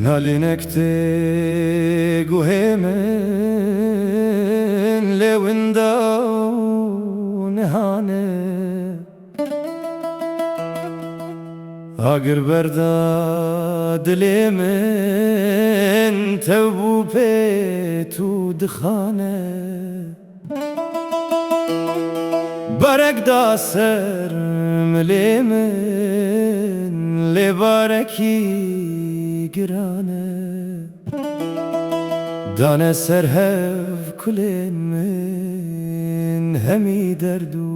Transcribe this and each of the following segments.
Nalinekte guhemen lewinda nehane Agir berda dilimin tevbu petu dkhane Barek da ser milimin le bareki girane Dane serhev kulin min hemi derdu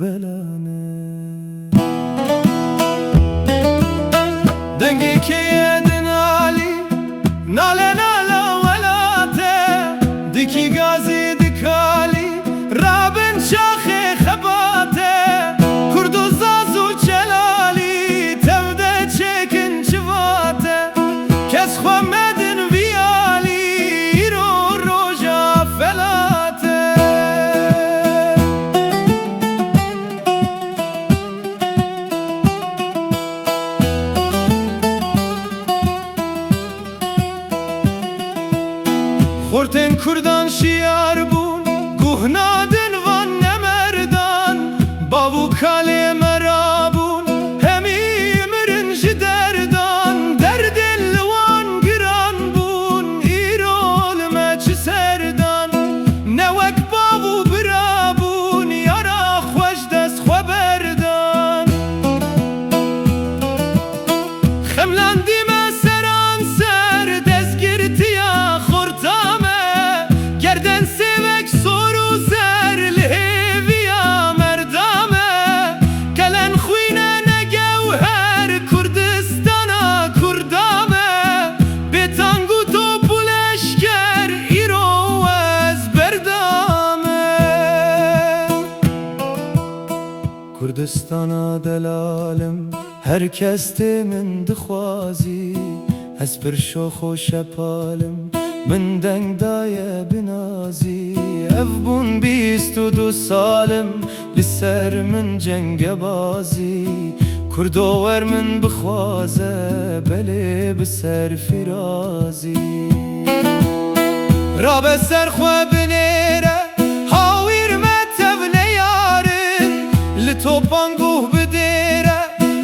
belane Dengi ki yedin ali nale nala velate Diki gazi dikali rabin şahi khabate Kurdu zazu celali tevde çekin çivate Kes khomedin viyali iro roja felate Khorten kurdan şiar bun guhnadin van nemerdan Bavu kale merabun hemi mirin jiderdan Derdin liwan giran bun irol meç serdan Nevek bavu birabun yara khweş des khberdan Xemlandi me seran ser dezgirtiya khortame Gerden sevek soru ser lheviya merdame Kelen khwine negewher Kurdistana kurdame Betangu topu leşker iro ez berdame Kurdistana delalim herkes temin dixwazi Ez bir şoxo şepalim min deng daye binazi Ev bun bistu du salim li ser min cenge bazi Kurdover min bixwaze belê bi ser firazi Rabe ser xwe binêre hawîr me tevne yarin Li topan guh bidêre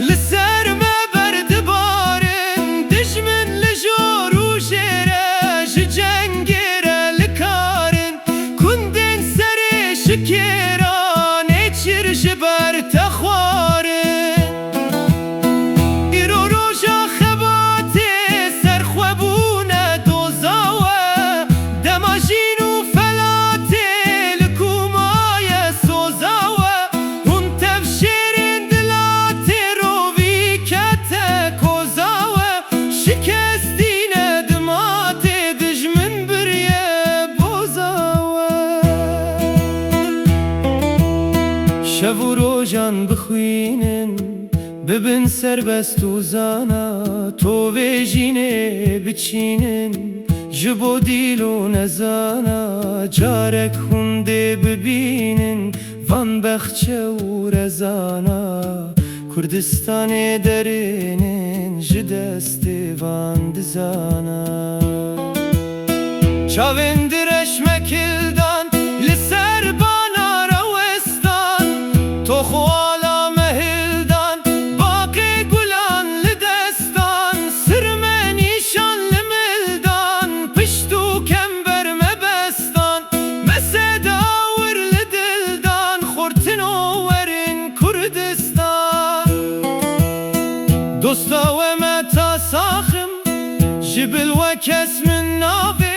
li ser me berdibarin Dijmin li jor û jêre ji cengêre li karin Kundên serê şikêran ê çir ji ber te xwarin Îro roja xebatê serxwebûne doza we Dema jîn û felatê li kûmaye soza we Hûn tev şêrên dilatê rovî kete koza we Şikestîne dimatê dijmin biriye boza we Şev û rojan bixwînin bibin serbest û zana Tovêjînê biçînin ji bo dîl û nezana Carek hûn dê bibînin van bexçe û rezana Kurdistanê derênin ji destê van dizana Çavên direşmekildan li ser bana rawestan Toxu ala mehildan baqê gulan li destan Sirme nîşan li mildan pişt û kember me bestan Mesed awir li dildan xortino werin Kurdistan Dosta we me ta saxim ji bil we kes min navê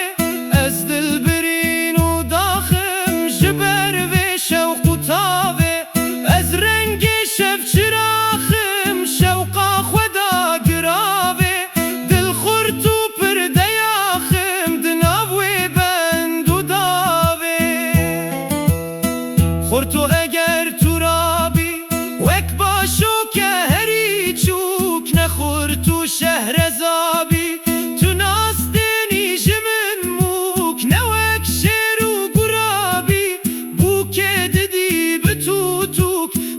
Ez dilbirîn û daxim ji ber vê şewq û tavê Ez rengê şev çiraxim şewqa xwe da giravê Dilxurt û pirdeyaxim di nav wê bend û davê Xort û eger turabî wek başoke herî çûk Nexurt û شهرزابی تو ناستنی جمن موک نوک شیر و گرابی بو که دیدی به توک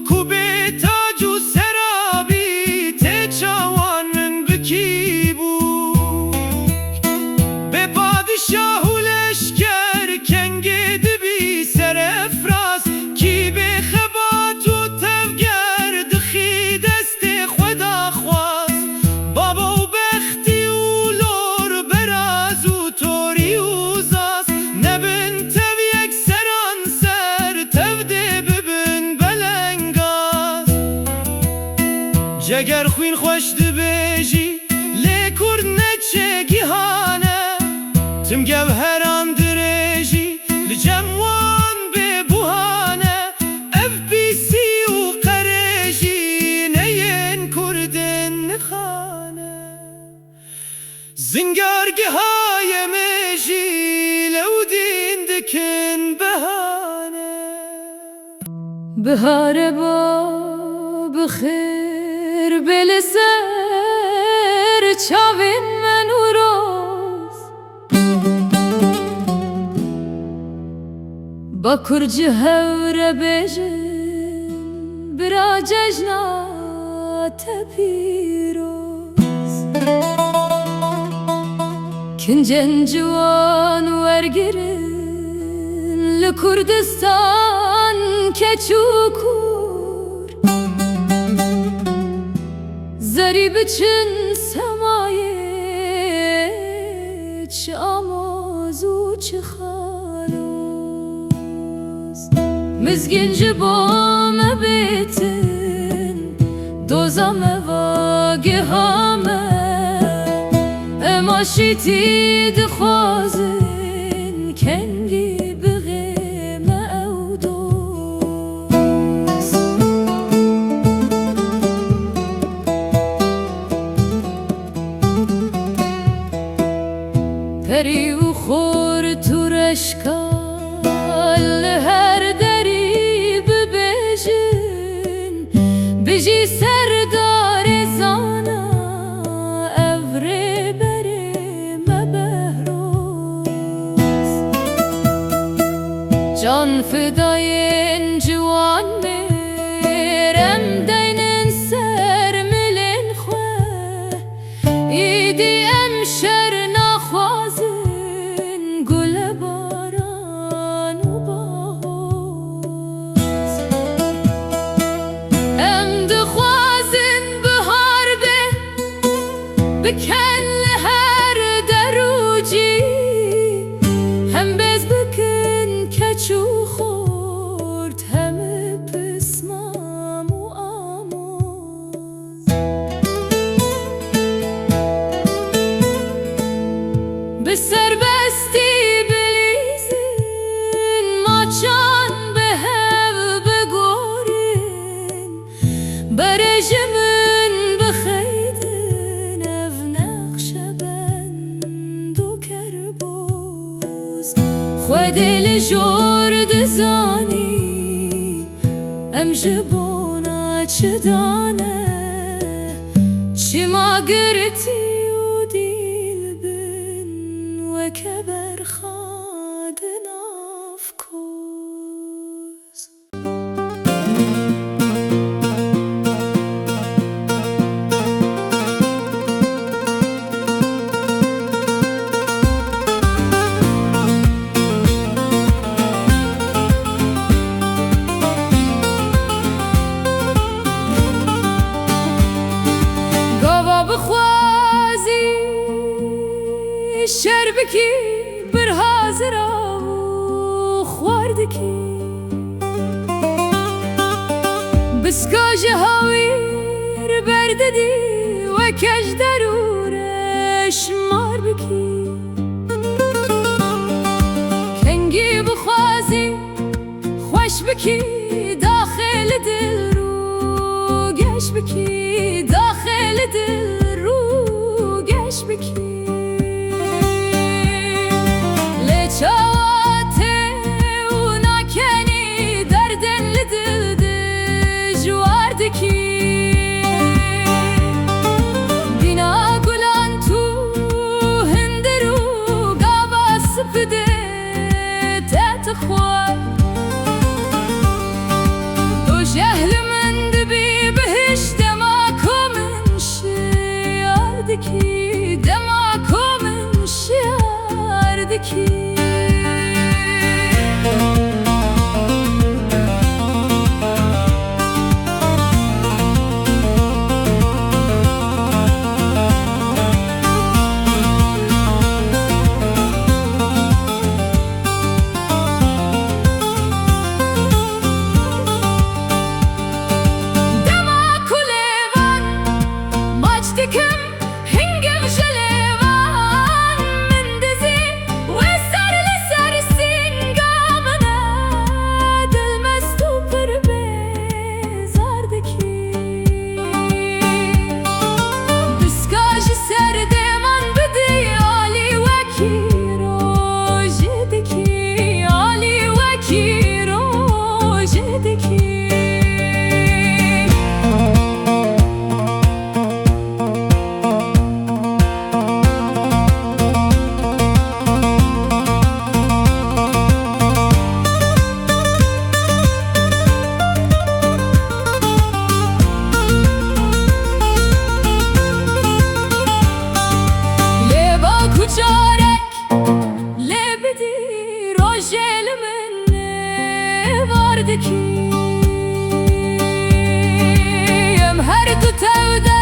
کو به تاج و سرابی ته چاوان من بکی بوک به پادشاه و لشکر کنگی دبی سر افراز کی به خبات و تفگر دخی دست خدا خواست بابا و بختی و لور براز و توری و زاز نبن تف یک سران سر تفده ببن بلنگاز جگر خوین خوش دبیجی لیکور نچه گیهانه تم گوهران درێژی لە جەموان بێبووهانە FBC و قەرێژی نەیەن کوردن نخانە زنگارگەهای مێژی لەو دین دکن بەهانە بهار با بخیر بێ سەر چاوێن من و با کرج هور بیجن برا ججنات پیروز کنجن جوان ورگرن لکردستان کچوکور زری بچن سمایه چه آماز و چه مزگین جبام بیتن دوزام واگه همه اما شیتی دخوازن کنگی بغیم او دوز پری و خور تو رشکال هر بجی سردار زانا افره بره مبهروز جان فداین جوان میرم دینن سر ملن خواه ایدی امشر نخوازن گل باران و باز بکن هر دروجی هم بز بکن کچو خورد همه پسمام و آموز به سر بستی بلیزن ماچان به هف بگورن برجمن بخیدن اف نقش بند و کربوز خواه دل جورد زانی ام جبونا چه دانه چی ما گرتی و دیل بن و کبر خادن افکوز شربکی بر حاضر و خواردکی بسکاج هاویر برددی و کج درورش مار بکی کنگی بخوازی خوش بکی داخل دل رو گش بکی داخل دل رو گش بکی چاواته و ناکنی دردن لدل دجواردکی بینا vardiki dema komın şiardiki Dikim hingim jelevan min dizi ve sarılı sarısın gamına dilmez tu perbezardaki Biskajı serdeman bidi Ali Vekir ojediki Ali Vekir ojediki Kucharek lebedi rojelimin ne vardı ki Em her du tevde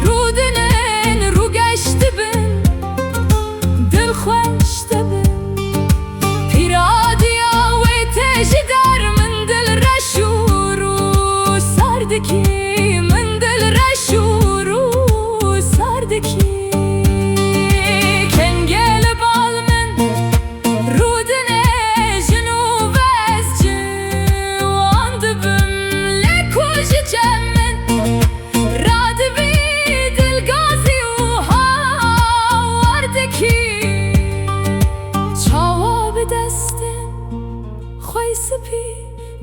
rudinin ru geçti bin Dil xoşti bin Piradiya ve teji der min dil reşuru sardı ki Min dil reşuru sardı ki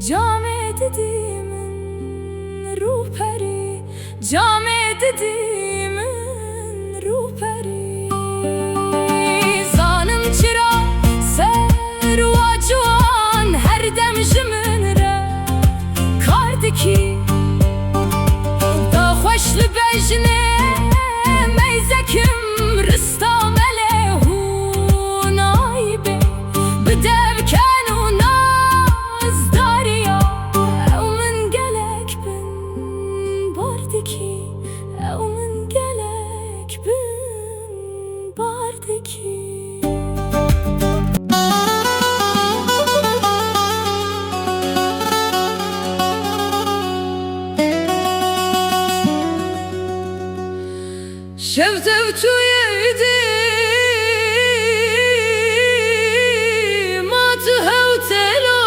Came dediğimin ruhperi Came dediğimin ruhperi Zanım çıra serva cuan her dem jimre Kardiki Da xoşlu bejne meyzekim rista melehu naibe Bidevken شفتو يدي ما تهوتلو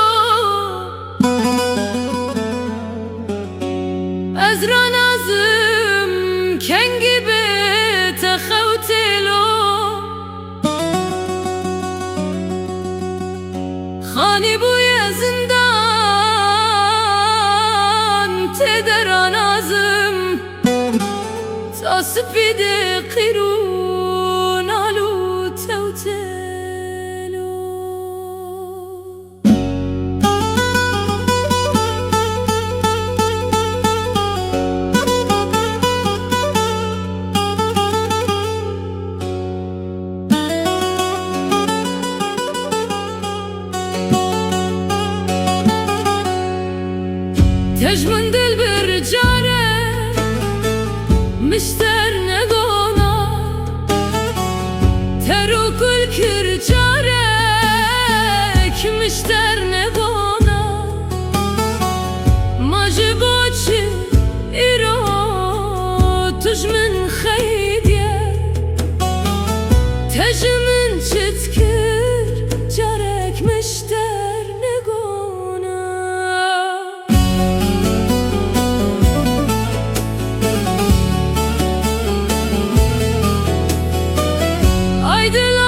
أزرع نازم كان gibi تخوتلو خاني بويا زندان تدرى نازم تصفيد قيرون علو توتلو تجمن دل برجاره مشتر نگونا ترو کل کرجارک مشتر نگونا ماجی باچی ایرو تجمن خیدیه تجمن چتکر جارک مشتر نگونا Haydi